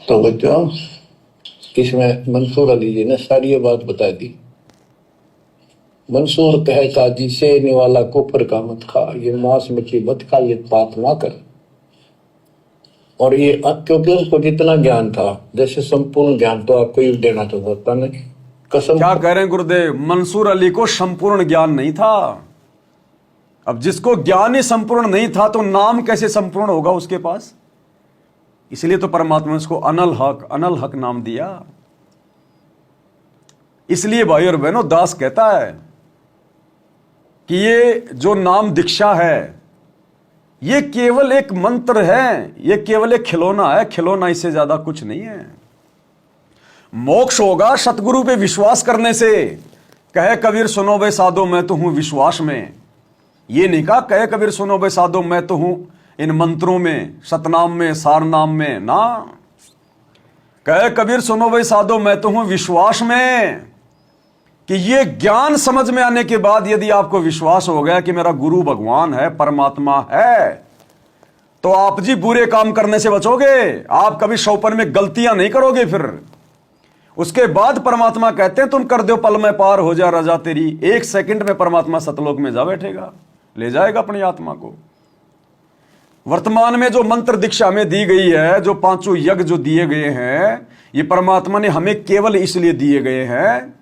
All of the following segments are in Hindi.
तो बच्चों, इसमें मंसूर अली जी ने सारी ये बात बता दी। मंसूर कहता जिसे निवाला कुफर का मत खा, ये मांस मछली मत खा, ये पाप ना कर। और ये क्योंकि उसको जितना ज्ञान था, जैसे संपूर्ण ज्ञान तो आपको ही देना तो होता नहीं। कसम क्या कह रहे हैं गुरुदेव? मंसूर अली को संपूर्ण ज्ञान नहीं था। अब जिसको ज्ञान ही संपूर्ण नहीं था तो नाम कैसे संपूर्ण होगा उसके पास? इसलिए तो परमात्मा ने उसको अनल हक नाम दिया। इसलिए भाई और बहनों, दास कहता है कि ये जो नाम दीक्षा है ये केवल एक मंत्र है, ये केवल एक खिलौना है, खिलौना, इससे ज्यादा कुछ नहीं है। मोक्ष होगा सतगुरु पे विश्वास करने से। कहे कबीर सुनो बे साधो मैं तो हूं विश्वास में। ये नहीं कहा कहे कबीर सुनो बे साधो मैं तो हूं इन मंत्रों में, सतनाम में, सारनाम में ना। कहे कबीर सुनो बे साधो मैं तो हूं विश्वास में, कि ये ज्ञान समझ में आने के बाद यदि आपको विश्वास हो गया कि मेरा गुरु भगवान है, परमात्मा है, तो आप जी बुरे काम करने से बचोगे। आप कभी शौपन में गलतियां नहीं करोगे। फिर उसके बाद परमात्मा कहते हैं तुम कर दो पल में पार हो जा रजा तेरी। 1 सेकंड में परमात्मा सतलोक में जा बैठेगा, ले जाएगा अपनी आत्मा को। वर्तमान में जो मंत्र दीक्षा हमें दी गई है, जो 5 यज्ञ जो दिए गए हैं, ये परमात्मा ने हमें केवल इसलिए दिए गए हैं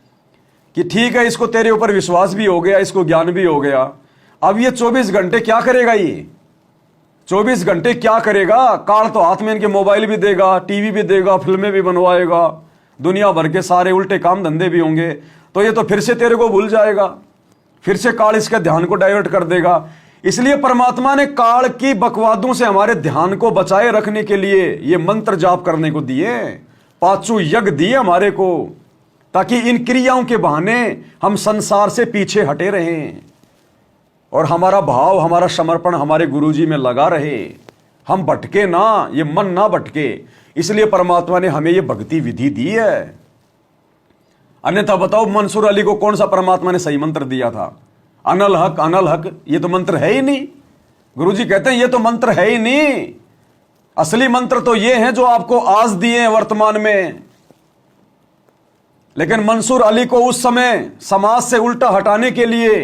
कि ठीक है, इसको तेरे ऊपर विश्वास भी हो गया, इसको ज्ञान भी हो गया। अब ये 24 घंटे क्या करेगा? ये 24 घंटे क्या करेगा? काल तो हाथ में इनके मोबाइल भी देगा, टीवी भी देगा, फिल्में भी बनवाएगा, दुनिया भर के सारे उल्टे काम धंधे भी होंगे। तो ये तो फिर से तेरे को भूल जाएगा, फिर से काल इसके ध्यान को डाइवर्ट कर देगा। इसलिए परमात्मा ने काल की बकवादों से हमारे ध्यान को बचाए रखने के लिए ये मंत्र जाप करने को दिए, 5 यज्ञ दिए हमारे को, ताकि इन क्रियाओं के बहाने हम संसार से पीछे हटे रहें और हमारा भाव, हमारा समर्पण हमारे गुरुजी में लगा रहे। हम भटके ना, ये मन ना भटके। इसलिए परमात्मा ने हमें ये भक्ति विधि दी है। अन्यथा बताओ मंसूर अली को कौन सा परमात्मा ने सही मंत्र दिया था? अनल हक, ये तो मंत्र है ही नहीं। गुरुजी कहते हैं ये तो मंत्र है ही नहीं। असली मंत्र तो ये हैं जो आपको आज दिए हैं वर्तमान में। लेकिन मंसूर अली को उस समय समाज से उल्टा हटाने के लिए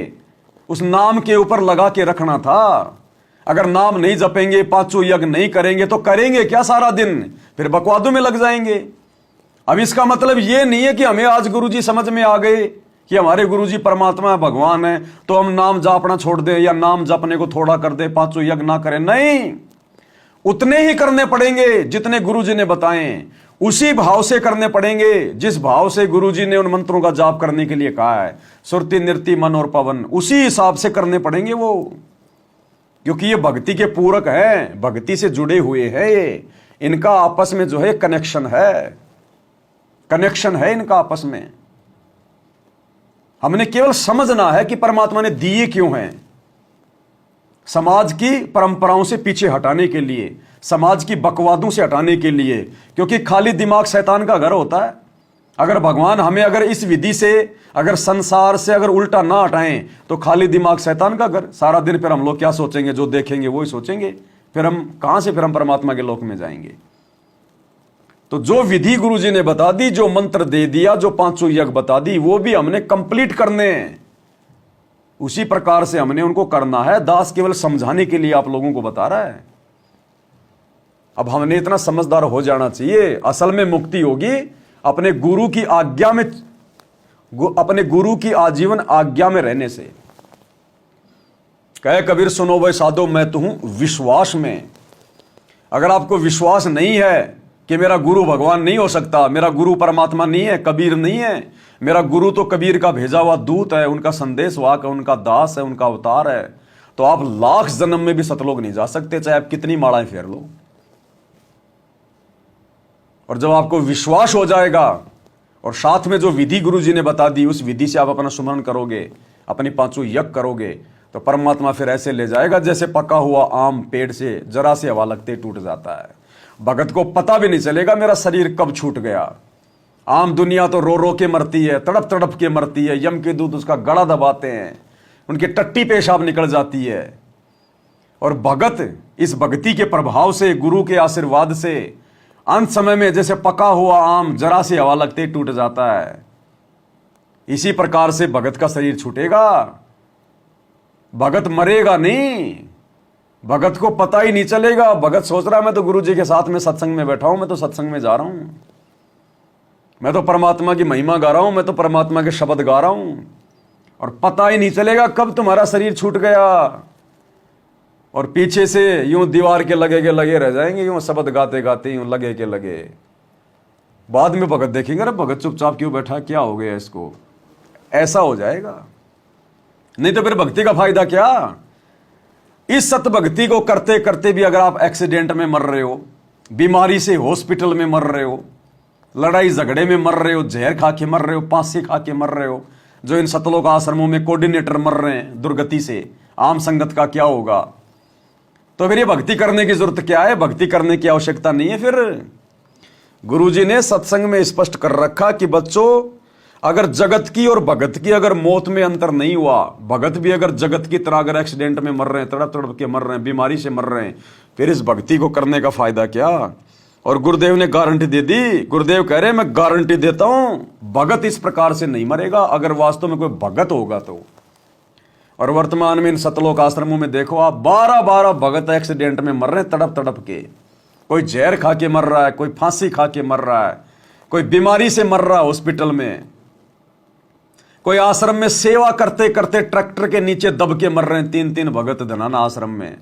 उस नाम के ऊपर लगा के रखना था। अगर नाम नहीं जपेंगे, 5 यज्ञ नहीं करेंगे तो करेंगे क्या सारा दिन? फिर बकवादों में लग जाएंगे। अब इसका मतलब यह नहीं है कि हमें आज गुरुजी समझ में आ गए कि हमारे गुरुजी परमात्मा भगवान है तो हम नाम जापना छोड़ दें या नाम जपने को थोड़ा कर दें, 5 यज्ञ ना करें। नहीं, उतने ही करने पड़ेंगे जितने गुरुजी ने बताएं। उसी भाव से करने पड़ेंगे जिस भाव से गुरुजी ने उन मंत्रों का जाप करने के लिए कहा है। सुरति, नृति, मन और पवन, उसी हिसाब से करने पड़ेंगे वो, क्योंकि ये भक्ति के पूरक हैं, भक्ति से जुड़े हुए हैं। ये इनका आपस में जो है कनेक्शन है इनका आपस में। हमने केवल समझना है कि परमात्मा ने दिए क्यों हैं। समाज की परंपराओं से पीछे हटाने के लिए, समाज की बकवादों से हटाने के लिए, क्योंकि खाली दिमाग शैतान का घर होता है। अगर भगवान हमें अगर इस विधि से, अगर संसार से अगर उल्टा ना हटाएं तो खाली दिमाग शैतान का घर। सारा दिन फिर हम लोग क्या सोचेंगे? जो देखेंगे वो ही सोचेंगे। फिर हम कहां से फिर हम परमात्मा के लोक में जाएंगे? तो जो विधि गुरुजी ने बता दी, जो मंत्र दे दिया, जो 5 यज्ञ बता दी, वो भी हमने कंप्लीट करने हैं। उसी प्रकार से हमने उनको करना है। दास केवल समझाने के लिए आप लोगों को बता रहा है। अब हमने इतना समझदार हो जाना चाहिए। असल में मुक्ति होगी अपने गुरु की आज्ञा में, अपने गुरु की आजीवन आज्ञा में रहने से। कहे कबीर सुनो भाई साधो मैं तो हूं विश्वास में। अगर आपको विश्वास नहीं है कि मेरा गुरु भगवान नहीं हो सकता, मेरा गुरु परमात्मा नहीं है, कबीर नहीं है, मेरा गुरु तो कबीर का भेजा हुआ दूत है, उनका संदेश वाहक है, उनका दास है, उनका अवतार है, तो आप लाख जन्म में भी सतलोक नहीं जा सकते, चाहे आप कितनी मालाएं फेर लो। और जब आपको विश्वास हो जाएगा और साथ में जो विधि गुरुजी ने बता दी, उस विधि से आप अपना सुमरण करोगे, अपनी 5 यज्ञ करोगे, तो परमात्मा फिर ऐसे ले जाएगा जैसे पका हुआ आम पेड़ से जरा से हवा लगते टूट जाता है। भगत को पता भी नहीं चलेगा मेरा शरीर कब छूट गया। आम दुनिया तो रो रो के मरती है, तड़प तड़प के मरती है, यम के दूत उसका गला दबाते हैं, उनकी टट्टी पेशाब निकल जाती है। और भगत इस भक्ति के प्रभाव से, गुरु के आशीर्वाद से अंत समय में जैसे पका हुआ आम जरा सी हवा लगते ही टूट जाता है, इसी प्रकार से भगत का शरीर छूटेगा। भगत मरेगा नहीं, भगत को पता ही नहीं चलेगा। भगत सोच रहा मैं तो गुरु जी के साथ में सत्संग में बैठा हूं, मैं तो सत्संग में जा रहा हूं, मैं तो परमात्मा की महिमा गा रहा हूं, मैं तो परमात्मा के शब्द गा रहा हूं, और पता ही नहीं चलेगा कब तुम्हारा शरीर छूट गया। और पीछे से यूं दीवार के लगे रह जाएंगे, यूं शब्द गाते गाते यूं लगे के लगे। बाद में भगत देखेंगे, अरे भगत चुपचाप क्यों बैठा, क्या हो गया इसको, ऐसा हो जाएगा। नहीं तो फिर भक्ति का फायदा क्या। इस सत भक्ति को करते करते भी अगर आप एक्सीडेंट में मर रहे हो, बीमारी से हॉस्पिटल में मर रहे हो, लड़ाई झगड़े में मर रहे हो, जहर खा के मर रहे हो, फांसी खा के मर रहे हो, जो इन सतलोक आश्रमों में कोऑर्डिनेटर मर रहे हैं दुर्गति से, आम संगत का क्या होगा। तो फिर ये भक्ति करने की जरूरत क्या है, भक्ति करने की आवश्यकता नहीं है। फिर गुरुजी ने सत्संग में स्पष्ट कर रखा कि बच्चों, अगर जगत की और भगत की अगर मौत में अंतर नहीं हुआ, भगत भी अगर जगत की तरह अगर एक्सीडेंट में मर रहे हैं, तड़प तड़प के मर रहे हैं, बीमारी से मर रहे हैं, फिर इस भक्ति को करने का फायदा क्या। और गुरुदेव ने गारंटी दे दी। गुरुदेव कह रहे हैं मैं गारंटी देता हूं, भगत इस प्रकार से नहीं मरेगा अगर वास्तव में कोई भगत होगा तो। और वर्तमान में इन सतलोक आश्रमों में देखो आप, 12-12 भगत एक्सीडेंट में मर रहे हैं तड़प तड़प के। कोई जहर खा के मर रहा है, कोई फांसी खा के मर रहा है, कोई बीमारी से मर रहा है हॉस्पिटल में, कोई आश्रम में सेवा करते करते ट्रैक्टर के नीचे दब के मर रहे हैं 3-3 भगत धनाना आश्रम में।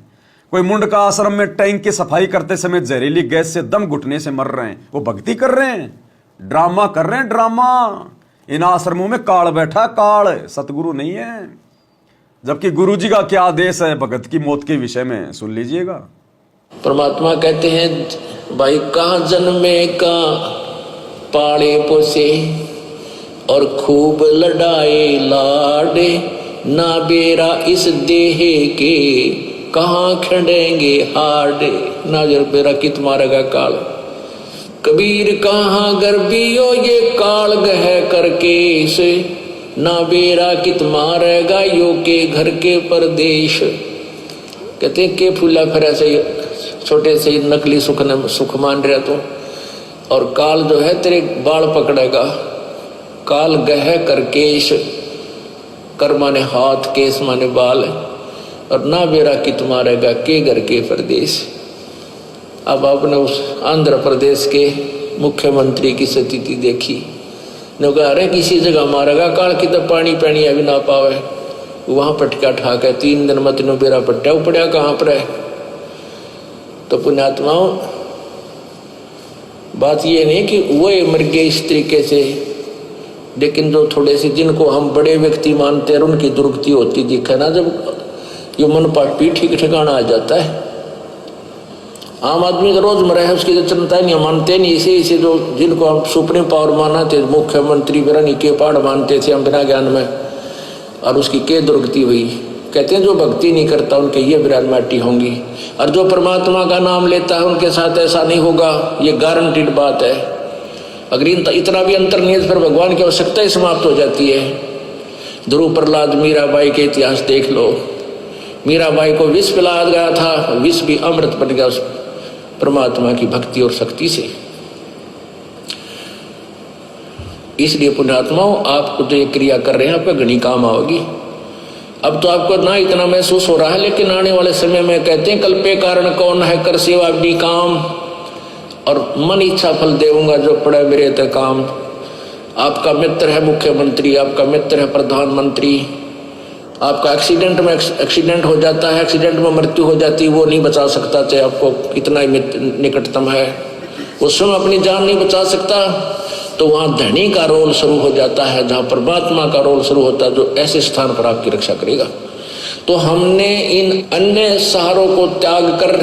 कोई मुंड का आश्रम में टैंक की सफाई करते समय जहरीली गैस से दम घुटने से मर रहे हैं। वो भक्ति कर रहे हैं, ड्रामा कर रहे हैं, ड्रामा। इन आश्रमों में काल बैठा, काल, सतगुरु नहीं है। जबकि गुरु जी का क्या आदेश है भगत की मौत के विषय में, सुन लीजिएगा। परमात्मा कहते हैं भाई कहाँ जन्मे का पाले पोसे और खूब लड़ाए लाडे, ना बेरा इस देह के कहाँ खड़ेंगे हाडे। ना जर बेरा कित मारेगा काल, कबीर कहाँ गर्बियो ये काल गह करके से, ना बेरा कित मारेगा यो के घर के परदेश। कहते हैं के फूला फिर से छोटे से नकली सुख मान रहा तू, और काल जो है तेरे बाल पकड़ेगा। काल गह कर केश, कर माने हाथ, केस माने बाल, और ना बेरा कित मारेगा के घर के प्रदेश। अब आपने उस आंध्र प्रदेश के मुख्यमंत्री की स्थिति देखी, ने कहा अरे किसी जगह मारेगा काल की तो पानी पानी अभी ना पावे, वहां पटका ठाक है 3 दिन मत नो बेरा पट्टा उपड़िया कहाँ पर है। तो पुण्यात्माओं, बात ये नहीं कि वो मर गए इस तरीके से, लेकिन जो थोड़े से जिनको हम बड़े व्यक्ति मानते हैं उनकी दुर्गति होती दिखे ना, जब ये मन पाटी ठीक ठिकाना आ जाता है। आम आदमी का रोजमर्रा है उसकी तो चिंता नहीं, मानते नहीं। इसे जो जिनको हम सुप्रीम पावर माना थे, मुख्यमंत्री बिरानी के पहाड़ मानते थे हम बिना ज्ञान में, और उसकी के दुर्गति हुई। कहते हैं जो भक्ति नहीं करता उनके ये बिरान माटी होंगी, और जो परमात्मा का नाम लेता है उनके साथ ऐसा नहीं होगा, ये गारंटीड बात है। अगर इतना भी अंतर नहीं है फिर भगवान की आवश्यकता ही समाप्त हो जाती है। ध्रुव प्रहलाद मीराबाई के इतिहास देख लो, मीराबाई को विष पिलाया गया था, विष भी अमृत बन गया उस परमात्मा की भक्ति और शक्ति से। इसलिए पुण्यात्माओं, आपको जो ये क्रिया कर रहे हैं आपका घनी काम आओगी। अब तो आपको ना इतना महसूस हो रहा है, लेकिन आने वाले समय में कहते हैं कल्पे कारण कौन है, कर सेवा भी काम, और मन इच्छा फल देऊंगा जो पड़े मेरे ते काम। आपका मित्र है मुख्यमंत्री, आपका मित्र है प्रधानमंत्री, आपका एक्सीडेंट हो जाता है, एक्सीडेंट में मृत्यु हो जाती है, वो नहीं बचा सकता, चाहे आपको कितना ही निकटतम है, उस समय अपनी जान नहीं बचा सकता। तो वहाँ धनी का रोल शुरू हो जाता है, जहाँ परमात्मा का रोल शुरू होता है, जो ऐसे स्थान पर आपकी रक्षा करेगा। तो हमने इन अन्य सहारों को त्याग कर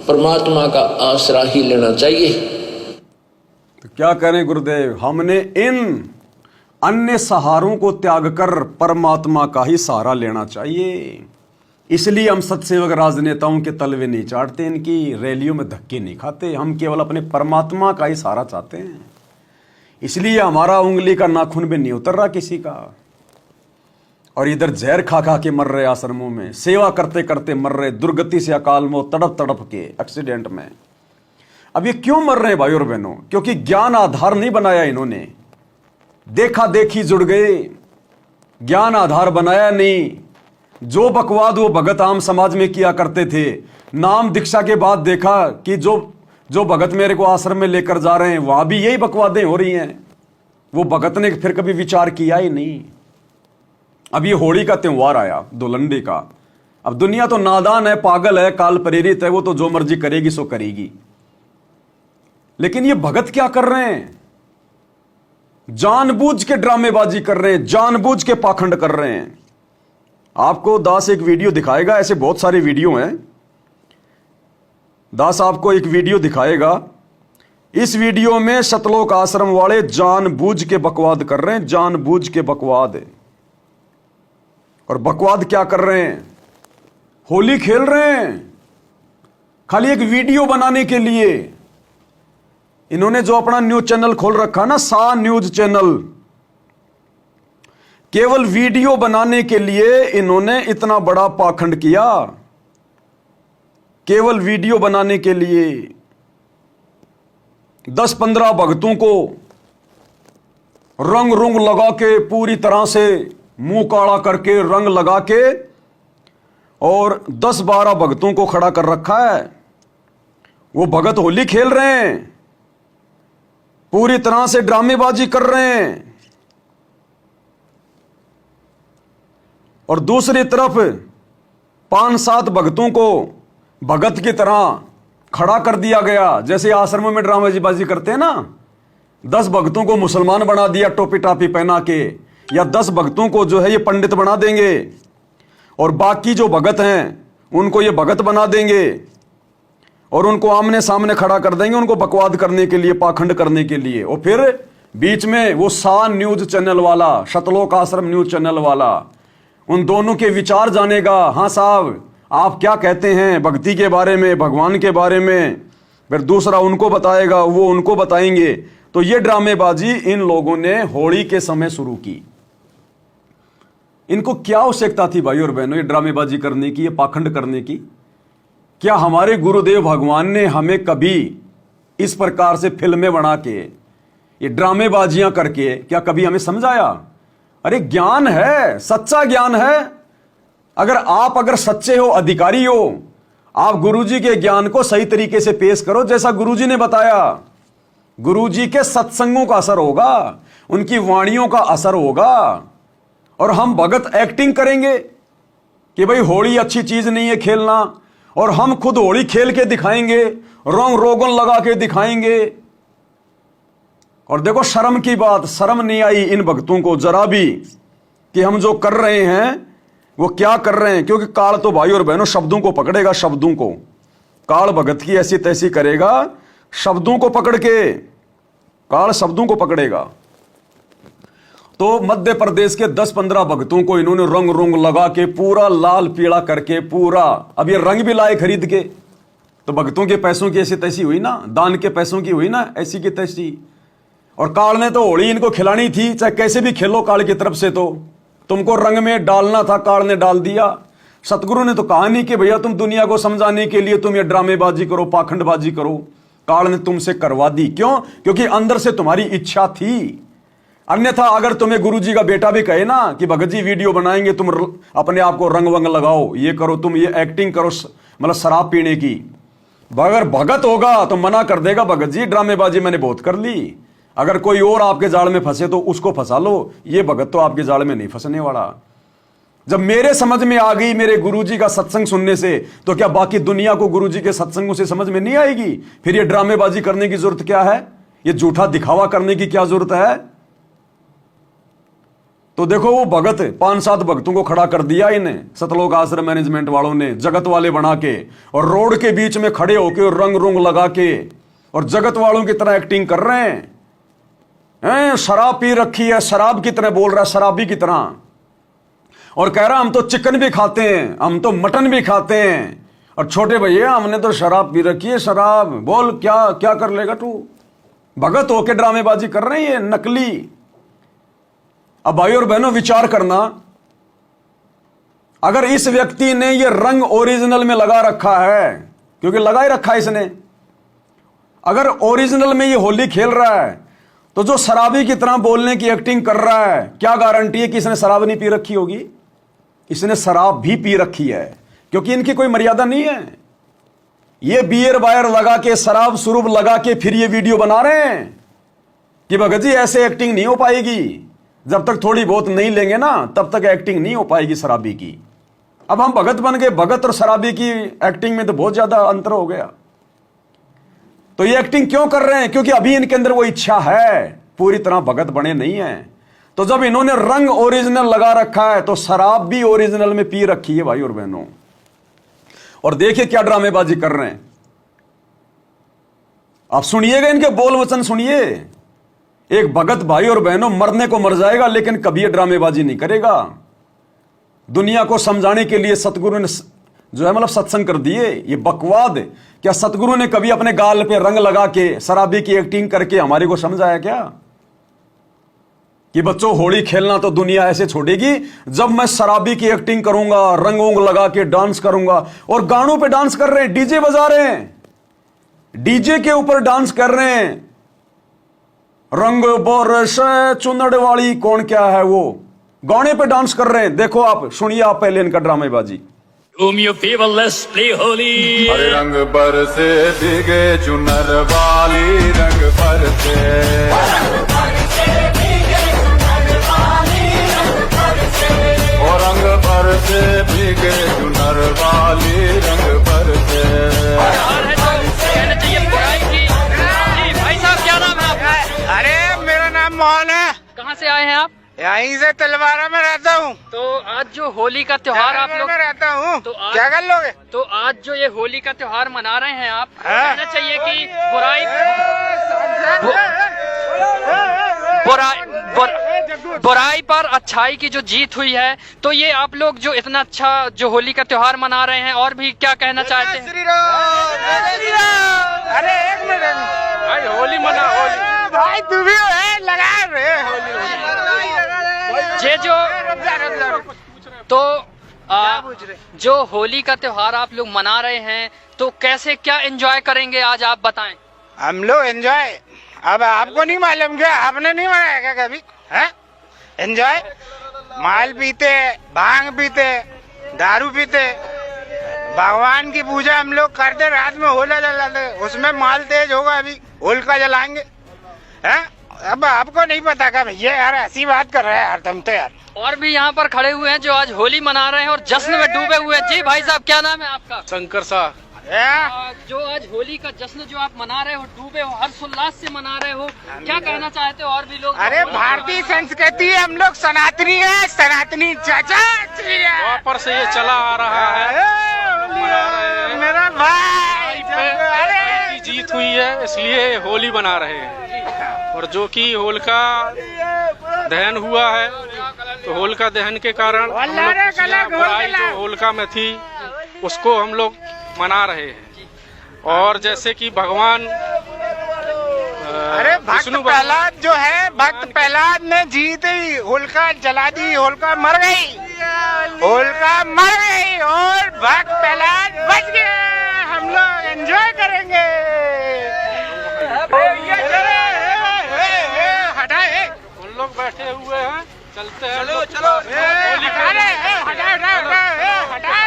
परमात्मा का आसरा ही लेना चाहिए। तो क्या करें गुरुदेव, हमने इन अन्य सहारों को त्याग कर परमात्मा का ही सहारा लेना चाहिए। इसलिए हम सत्सेवक राजनेताओं के तलवे नहीं चाटते, इनकी रैलियों में धक्के नहीं खाते, हम केवल अपने परमात्मा का ही सहारा चाहते हैं। इसलिए हमारा उंगली का नाखून भी नहीं उतर रहा किसी का। और इधर जहर खा खा के मर रहे आश्रमों में, सेवा करते करते मर रहे, दुर्गति से अकाल मौत तड़प तड़प के एक्सीडेंट में। अब ये क्यों मर रहे हैं भाई और बहनों? क्योंकि ज्ञान आधार नहीं बनाया इन्होंने, देखा देखी जुड़ गए, ज्ञान आधार बनाया नहीं। जो बकवाद वो भगत आम समाज में किया करते थे, नाम दीक्षा के बाद देखा कि जो भगत मेरे को आश्रम में लेकर जा रहे हैं वहां भी यही बकवादें हो रही हैं। वो भगत ने फिर कभी विचार किया ही नहीं। अब ये होली का त्योहार आया, धुलंडी का। अब दुनिया तो नादान है, पागल है, काल प्रेरित है, वो तो जो मर्जी करेगी सो करेगी। लेकिन ये भगत क्या कर रहे हैं? जानबूझ के ड्रामेबाजी कर रहे हैं, जानबूझ के पाखंड कर रहे हैं। आपको दास एक वीडियो दिखाएगा, ऐसे बहुत सारे वीडियो हैं। दास आपको एक वीडियो दिखाएगा। इस वीडियो में सतलोक आश्रम वाले जानबूझ के बकवाद कर रहे हैं, जानबूझ के बकवाद। और बकवाद क्या कर रहे हैं? होली खेल रहे हैं खाली एक वीडियो बनाने के लिए। इन्होंने जो अपना न्यूज चैनल खोल रखा ना, सा न्यूज चैनल, केवल वीडियो बनाने के लिए इन्होंने इतना बड़ा पाखंड किया। केवल वीडियो बनाने के लिए 10-15 भक्तों को रंग रुंग लगा के, पूरी तरह से मुंह काला करके रंग लगा के, और 10-12 भक्तों को खड़ा कर रखा है। वो भगत होली खेल रहे हैं, पूरी तरह से ड्रामेबाजी कर रहे हैं। और दूसरी तरफ 5-7 भक्तों को भगत की तरह खड़ा कर दिया गया। जैसे आश्रमों में ड्रामेबाजी करते हैं ना, 10 भक्तों को मुसलमान बना दिया टोपी टापी पहना के, या 10 भक्तों को जो है ये पंडित बना देंगे, और बाकी जो भगत हैं उनको ये भगत बना देंगे, और उनको आमने सामने खड़ा कर देंगे, उनको बकवाद करने के लिए, पाखंड करने के लिए। और फिर बीच में वो सा न्यूज चैनल वाला, सतलोक आश्रम न्यूज चैनल वाला, उन दोनों के विचार जानेगा। हाँ साहब, आप क्या कहते हैं भक्ति के बारे में, भगवान के बारे में। फिर दूसरा उनको बताएगा, वो उनको बताएंगे। तो ये ड्रामेबाजी इन लोगों ने होली के समय शुरू की। इनको क्या आवश्यकता थी भाई और बहनों ये ड्रामेबाजी करने की, ये पाखंड करने की? क्या हमारे गुरुदेव भगवान ने हमें कभी इस प्रकार से फिल्में बना के, ये ड्रामेबाजियां करके, क्या कभी हमें समझाया? अरे ज्ञान है, सच्चा ज्ञान है। अगर सच्चे हो, अधिकारी हो, आप गुरुजी के ज्ञान को सही तरीके से पेश करो जैसा गुरुजी ने बताया। गुरुजी के सत्संगों का असर होगा, उनकी वाणियों का असर होगा। और हम भगत एक्टिंग करेंगे कि भाई होली अच्छी चीज नहीं है खेलना, और हम खुद होली खेल के दिखाएंगे, रंग रोगन लगा के दिखाएंगे। और देखो शर्म की बात, शर्म नहीं आई इन भक्तों को जरा भी कि हम जो कर रहे हैं वो क्या कर रहे हैं। क्योंकि काल तो भाई और बहनों शब्दों को पकड़ेगा, शब्दों को। काल भगत की ऐसी तैसी करेगा, शब्दों को पकड़ के काल शब्दों को पकड़ेगा। तो मध्य प्रदेश के 10-15 भक्तों को इन्होंने रंग रुंग लगा के, पूरा लाल पीला करके, पूरा, अब ये रंग भी लाए खरीद के। तो भक्तों के पैसों की ऐसी तैसी हुई ना, दान के पैसों की हुई ना ऐसी की तैसी। और काल ने तो होली इनको खिलानी थी, चाहे कैसे भी खेलो काल की तरफ से, तो तुमको रंग में डालना था, काल ने डाल दिया। सतगुरु ने तो कहा नहीं कि भैया तुम दुनिया को समझाने के लिए तुम ये ड्रामेबाजी करो, पाखंडबाजी करो। काल ने तुमसे करवा दी। क्यों? क्योंकि अंदर से तुम्हारी इच्छा थी। अन्यथा अगर तुम्हें गुरुजी का बेटा भी कहे ना कि भगत जी वीडियो बनाएंगे, तुम अपने आप को रंग वंग लगाओ, ये करो, तुम ये एक्टिंग करो, मतलब शराब पीने की, अगर भगत होगा तो मना कर देगा, भगत जी ड्रामेबाजी मैंने बहुत कर ली। अगर कोई और आपके जाल में फंसे तो उसको फंसा लो, ये भगत तो आपके जाल में नहीं फंसने वाला। जब मेरे समझ में आ गई मेरे गुरुजी का सत्संग सुनने से, तो क्या बाकी दुनिया को गुरुजी के सत्संगों से समझ में नहीं आएगी? फिर ये ड्रामेबाजी करने की जरूरत क्या है? ये झूठा दिखावा करने की क्या जरूरत है? तो देखो वो भगत 5-7 भक्तों को खड़ा कर दिया इन्हें सतलोक आश्रम मैनेजमेंट वालों ने, जगत वाले बना के, और रोड के बीच में खड़े होके और रंग रुंग लगा के और जगत वालों की तरह एक्टिंग कर रहे हैं। शराब पी रखी है, शराब की तरह बोल रहा है, शराबी की तरह, और कह रहा हम तो चिकन भी खाते हैं, हम तो मटन भी खाते हैं, और छोटे भैया हमने तो शराब पी रखी है। शराब बोल, क्या क्या कर लेगा तू? भगत होके ड्रामेबाजी कर रहे हैं, नकली। अब भाई और बहनों विचार करना, अगर इस व्यक्ति ने ये रंग ओरिजिनल में लगा रखा है, क्योंकि लगा ही रखा है इसने, अगर ओरिजिनल में ये होली खेल रहा है तो जो शराबी की तरह बोलने की एक्टिंग कर रहा है, क्या गारंटी है कि इसने शराब नहीं पी रखी होगी? इसने शराब भी पी रखी है, क्योंकि इनकी कोई मर्यादा नहीं है। ये बियर बायर लगा के, शराब शुरूब लगा के फिर ये वीडियो बना रहे हैं कि भगत जी ऐसे एक्टिंग नहीं हो पाएगी। जब तक थोड़ी बहुत नहीं लेंगे ना, तब तक एक्टिंग नहीं हो पाएगी शराबी की। अब हम भगत बन गए, भगत और शराबी की एक्टिंग में तो बहुत ज्यादा अंतर हो गया। तो ये एक्टिंग क्यों कर रहे हैं? क्योंकि अभी इनके अंदर वो इच्छा है, पूरी तरह भगत बने नहीं है। तो जब इन्होंने रंग ओरिजिनल लगा रखा है तो शराब भी ओरिजिनल में पी रखी है भाई और बहनों। और देखिए क्या ड्रामेबाजी कर रहे हैं। आप सुनिएगा इनके बोल वचन सुनिए। एक भगत भाई और बहनों मरने को मर जाएगा, लेकिन कभी ये ड्रामेबाजी नहीं करेगा। दुनिया को समझाने के लिए सतगुरु ने जो है मतलब सत्संग कर दिए, ये बकवाद। क्या सतगुरु ने कभी अपने गाल पे रंग लगा के शराबी की एक्टिंग करके हमारे को समझाया क्या कि बच्चों होली खेलना तो दुनिया ऐसे छोड़ेगी जब मैं शराबी की एक्टिंग करूंगा, रंग वंग लगा के डांस करूंगा? और गानों पे डांस कर रहे हैं, डीजे बजा रहे हैं, डीजे के ऊपर डांस कर रहे हैं। रंग बरसे चुनड़ वाली कौन क्या है वो, गाने पे डांस कर रहे हैं। देखो आप, सुनिए आप पहले इनका ड्रामेबाजी। Romeo people, let's play holy. हरे रंग बरसे भीगे चुनर वाली, रंग बरसे ओ रंग बरसे भीगे चुनर वाली, रंग बरसे। कहना चाहिए बुराई की। जी भाई साहब, क्या नाम है आपका? अरे मेरा नाम मोहन है, कहाँ से आए हैं आप? यहीं से तलवारा में रहता हूँ। तो आज जो होली का त्योहार आप लोग में रहता हूँ, तो आज- क्या कर लोगे? तो आज जो ये होली का त्योहार मना रहे हैं आप, हाँ। कहना चाहिए कि बुराई पर अच्छाई की जो जीत हुई है, तो ये आप लोग जो इतना अच्छा जो होली का त्योहार मना रहे हैं, और भी क्या कहना चाहते हैं? श्री राम। अरे एक मिनट भाई, होली मना, होली भाई तू भी है लगा रहे होली। ये जो तो जो होली का त्योहार आप लोग मना रहे हैं, तो कैसे क्या एंजॉय करेंगे आज आप बताएं? हम लोग एंजॉय, अब आपको नहीं मालूम क्या? आपने नहीं मनाया क्या कभी? है एंजॉय, माल पीते, भांग पीते, दारू पीते, भगवान की पूजा हम लोग करते, रात में होला जलाते, उसमें माल तेज होगा, अभी होलिका जलाएंगे। हैं? अब आपको नहीं पता क्या भैया? यार ऐसी बात कर रहे हैं यार तुम तो यार। और भी यहाँ पर खड़े हुए हैं जो आज होली मना रहे हैं और जश्न में डूबे हुए हैं। जी भाई साहब, क्या नाम है आपका? शंकर साहब। जो आज होली का जश्न जो आप मना रहे हो, डूबे हो, हर्षोल्लास से मना रहे हो, क्या कहना चाहते हो? और भी लोग, अरे भारतीय संस्कृति है, हम लोग सनातनी है, सनातनी चाचा वापर से ये चला आ रहा है, मेरा भाई। अरे की जीत हुई है, इसलिए होली मना रहे हैं। और जो कि होलिका दहन हुआ है, तो होलिका दहन के कारण हम लोग बुराई जो होलिका में थी उसको हम लोग मना रहे हैं। और जैसे कि भगवान अरे भक्त प्रहलाद जो है, भक्त प्रहलाद ने जीत ही होलिका जला दी, होलिका मर गई, होलिका मर गई और भक्त प्रहलाद बच गए। हम लोग एंजॉय करेंगे। हटाए, उन लोग बैठे हुए हैं, चलते हैं। चलो चलो, हटा रहे, हटा हटा हटा।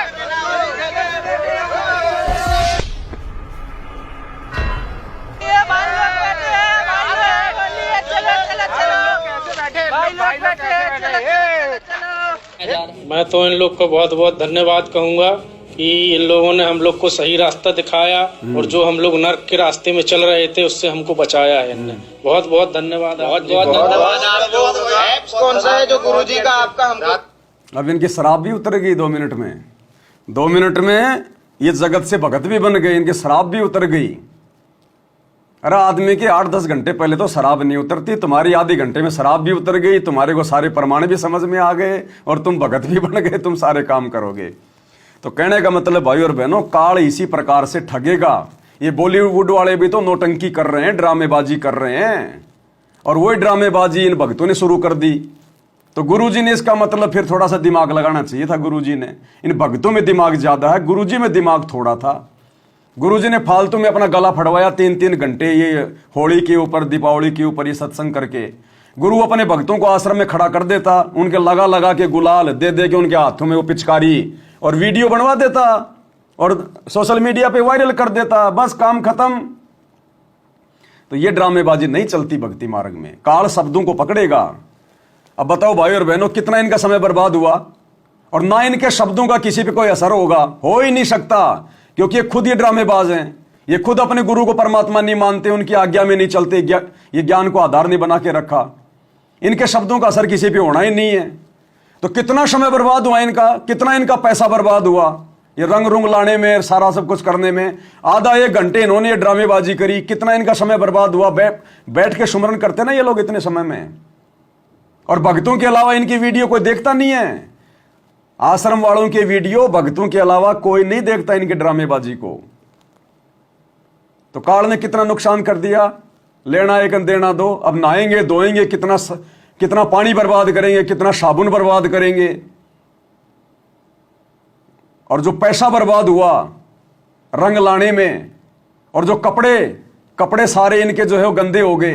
मैं तो इन लोग को बहुत बहुत धन्यवाद कहूँगा कि इन लोगों ने हम लोग को सही रास्ता दिखाया और जो हम लोग नर्क के रास्ते में चल रहे थे उससे हमको बचाया है इनने। बहुत बहुत धन्यवाद। बहुत बहुत धन्यवाद। कौन सा है जो गुरुजी का आपका हमको? अब इनकी शराब भी उतर गई 2 मिनट में। 2 मिनट में ये जगत से भगत भी बन गए, इनकी शराब भी उतर गई। अरे आदमी के 8-10 घंटे पहले तो शराब नहीं उतरती, तुम्हारी आधे घंटे में शराब भी उतर गई, तुम्हारे को सारे प्रमाण भी समझ में आ गए और तुम भगत भी बन गए, तुम सारे काम करोगे। तो कहने का मतलब भाई और बहनों, काल इसी प्रकार से ठगेगा। ये बॉलीवुड वाले भी तो नौटंकी कर रहे हैं, ड्रामेबाजी कर रहे हैं, और वही ड्रामेबाजी इन भक्तों ने शुरू कर दी। तो गुरुजी ने इसका मतलब फिर थोड़ा सा दिमाग लगाना चाहिए था। गुरुजी ने, इन भक्तों में दिमाग ज्यादा है, गुरुजी में दिमाग थोड़ा था। गुरुजी ने फालतू में अपना गला फड़वाया 3-3 घंटे ये होली के ऊपर, दीपावली के ऊपर ये सत्संग करके। गुरु अपने भक्तों को आश्रम में खड़ा कर देता, उनके लगा लगा के गुलाल दे दे के उनके हाथों में वो पिचकारी और वीडियो बनवा देता और सोशल मीडिया पे वायरल कर देता, बस काम खत्म। तो ये ड्रामेबाजी नहीं चलती भक्ति मार्ग में, काल शब्दों को पकड़ेगा। अब बताओ भाई और बहनों, कितना इनका समय बर्बाद हुआ और ना इनके शब्दों का किसी पे कोई असर होगा, हो ही नहीं सकता, क्योंकि ये खुद ये ड्रामेबाज हैं। ये खुद अपने गुरु को परमात्मा नहीं मानते, उनकी आज्ञा में नहीं चलते, ये ज्ञान को आधार नहीं बना के रखा। इनके शब्दों का असर किसी पे होना ही नहीं है। तो कितना समय बर्बाद हुआ इनका, कितना इनका पैसा बर्बाद हुआ ये रंग रुंग लाने में, सारा सब कुछ करने में। आधा 1 घंटे इन्होंने ये ड्रामेबाजी करी, कितना इनका समय बर्बाद हुआ। बैठ के सुमरन करते ना ये लोग इतने समय में, और भक्तों के अलावा इनकी वीडियो कोई देखता नहीं है। आश्रम वालों के वीडियो भक्तों के अलावा कोई नहीं देखता इनके ड्रामेबाजी को। तो काल ने कितना नुकसान कर दिया, लेना एक देना दो। अब नहाएंगे धोएंगे, कितना पानी बर्बाद करेंगे, कितना साबुन बर्बाद करेंगे, और जो पैसा बर्बाद हुआ रंग लाने में, और जो कपड़े सारे इनके जो है वो गंदे हो गए।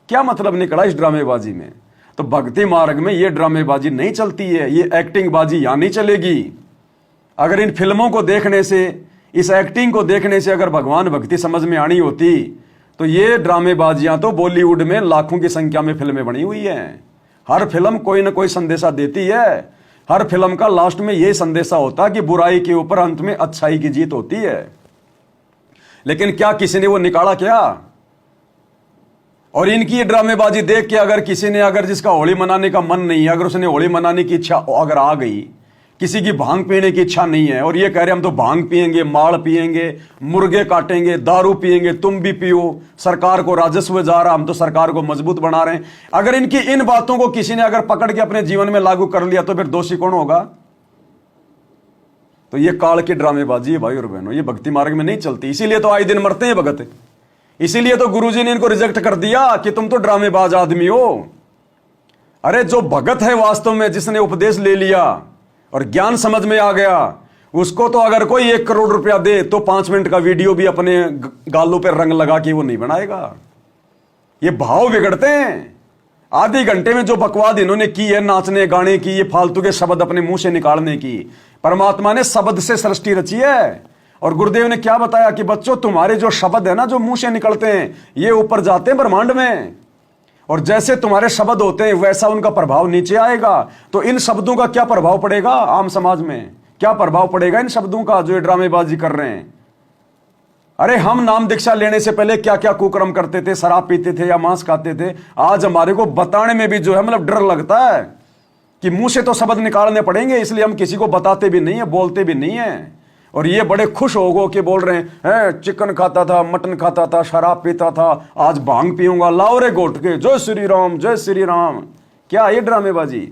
क्या मतलब निकला इस ड्रामेबाजी में। तो भक्ति मार्ग में ये ड्रामेबाजी नहीं चलती है, ये एक्टिंग बाजी यहां नहीं चलेगी। अगर इन फिल्मों को देखने से, इस एक्टिंग को देखने से अगर भगवान भक्ति समझ में आनी होती, तो ये ड्रामेबाजियां तो बॉलीवुड में लाखों की संख्या में फिल्में बनी हुई हैं। हर फिल्म कोई ना कोई संदेशा देती है। हर फिल्म का लास्ट में यह संदेशा होता कि बुराई के ऊपर अंत में अच्छाई की जीत होती है। लेकिन क्या किसी ने वो निकाला क्या? और इनकी ये ड्रामेबाजी देख के अगर किसी ने, अगर जिसका होली मनाने का मन नहीं है, अगर उसने होली मनाने की इच्छा अगर आ गई, किसी की भांग पीने की इच्छा नहीं है और ये कह रहे हम तो भांग पिएंगे, माड़ पिएंगे, मुर्गे काटेंगे, दारू पिएंगे, तुम भी पियो, सरकार को राजस्व जा रहा, हम तो सरकार को मजबूत बना रहे हैं। अगर इनकी इन बातों को किसी ने अगर पकड़ के अपने जीवन में लागू कर लिया तो फिर दोषी कौन होगा? तो ये काल की ड्रामेबाजी है भाई और बहनों, ये भक्ति मार्ग में नहीं चलती। इसीलिए तो आए दिन मरते हैं भगत। इसीलिए तो गुरुजी ने इनको रिजेक्ट कर दिया कि तुम तो ड्रामेबाज आदमी हो। अरे जो भगत है वास्तव में, जिसने उपदेश ले लिया और ज्ञान समझ में आ गया, उसको तो अगर कोई 1 करोड़ रुपया दे तो 5 मिनट का वीडियो भी अपने गालों पे रंग लगा के वो नहीं बनाएगा। ये भाव बिगड़ते हैं। आधे घंटे में जो बकवाद इन्होंने की है, नाचने गाने की, ये फालतू के शब्द अपने मुंह से निकालने की। परमात्मा ने शब्द से सृष्टि रची है और गुरुदेव ने क्या बताया कि बच्चों तुम्हारे जो शब्द है ना, जो मुंह से निकलते हैं, ये ऊपर जाते हैं ब्रह्मांड में, और जैसे तुम्हारे शब्द होते हैं वैसा उनका प्रभाव नीचे आएगा। तो इन शब्दों का क्या प्रभाव पड़ेगा आम समाज में? क्या प्रभाव पड़ेगा इन शब्दों का जो ये ड्रामेबाजी कर रहे हैं? अरे हम नाम दीक्षा लेने से पहले क्या क्या कुकर्म करते थे, शराब पीते थे या मांस खाते थे, आज हमारे को बताने में भी जो है मतलब डर लगता है कि मुंह से तो शब्द निकालने पड़ेंगे, इसलिए हम किसी को बताते भी नहीं है, बोलते भी नहीं है। और ये बड़े खुश हो के बोल रहे हैं चिकन खाता था, मटन खाता था, शराब पीता था, आज भांग पीऊंगा, लाओ रे घोट के, जय श्री राम जय श्री राम। क्या ये ड्रामेबाजी?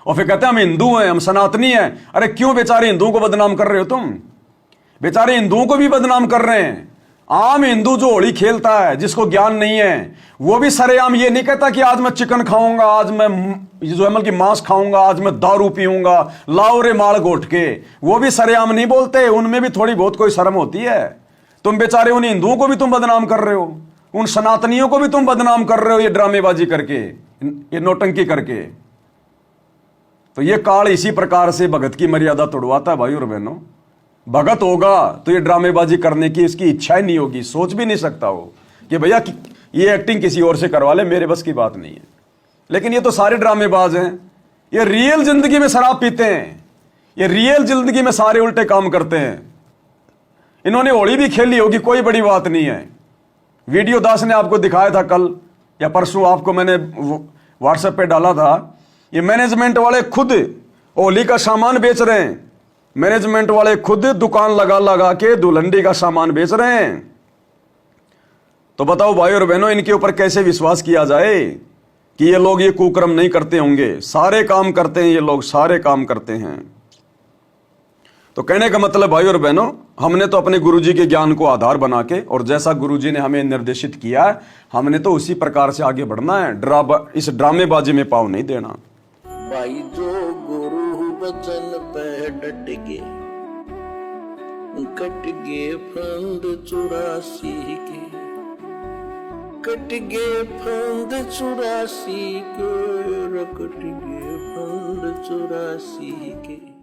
और फिर कहते हैं हम हिंदू हैं, हम सनातनी हैं। अरे क्यों बेचारे हिंदुओं को बदनाम कर रहे हो तुम? बेचारे हिंदुओं को भी बदनाम कर रहे हैं। आम हिंदू जो होली खेलता है, जिसको ज्ञान नहीं है, वो भी सरेआम ये नहीं कहता कि आज मैं चिकन खाऊंगा, आज मैं जो है कि मांस खाऊंगा, आज मैं दारू पीऊंगा, लाओ रे माल घोट के। वो भी सरेआम नहीं बोलते, उनमें भी थोड़ी बहुत कोई शर्म होती है। तुम बेचारे उन हिंदुओं को भी तुम बदनाम कर रहे हो, उन सनातनियों को भी तुम बदनाम कर रहे हो, ये ड्रामेबाजी करके, ये नौटंकी करके। तो ये काल इसी प्रकार से भगत की मर्यादा तोड़वाता है भाई और बहनों। भगत होगा तो ये ड्रामेबाजी करने की इसकी इच्छा ही नहीं होगी, सोच भी नहीं सकता हो कि भैया ये एक्टिंग किसी और से करवा ले, मेरे बस की बात नहीं है। लेकिन ये तो सारे ड्रामेबाज हैं। ये रियल जिंदगी में शराब पीते हैं, ये रियल जिंदगी में सारे उल्टे काम करते हैं। इन्होंने होली भी खेली होगी, कोई बड़ी बात नहीं है। वीडियो दास ने आपको दिखाया था कल या परसों, आपको मैंने व्हाट्सएप पे डाला था। ये मैनेजमेंट वाले खुद होली का सामान बेच रहे हैं, मैनेजमेंट वाले खुद दुकान लगा लगा के दुल्हनडी का सामान बेच रहे हैं। तो बताओ भाई और बहनों, इनके ऊपर कैसे विश्वास किया जाए कि ये लोग ये कुकर्म नहीं करते होंगे? सारे काम करते हैं ये लोग, सारे काम करते हैं। तो कहने का मतलब भाई और बहनों, हमने तो अपने गुरुजी के ज्ञान को आधार बना के, और जैसा गुरुजी ने हमें निर्देशित किया है, हमने तो उसी प्रकार से आगे बढ़ना है। इस ड्रामेबाजी में पाँव नहीं देना। भाई जो गुरु बचन पे डट के कट गए फंद 84 के, कट गए फंद 84 के, कट गए फंद 84 के।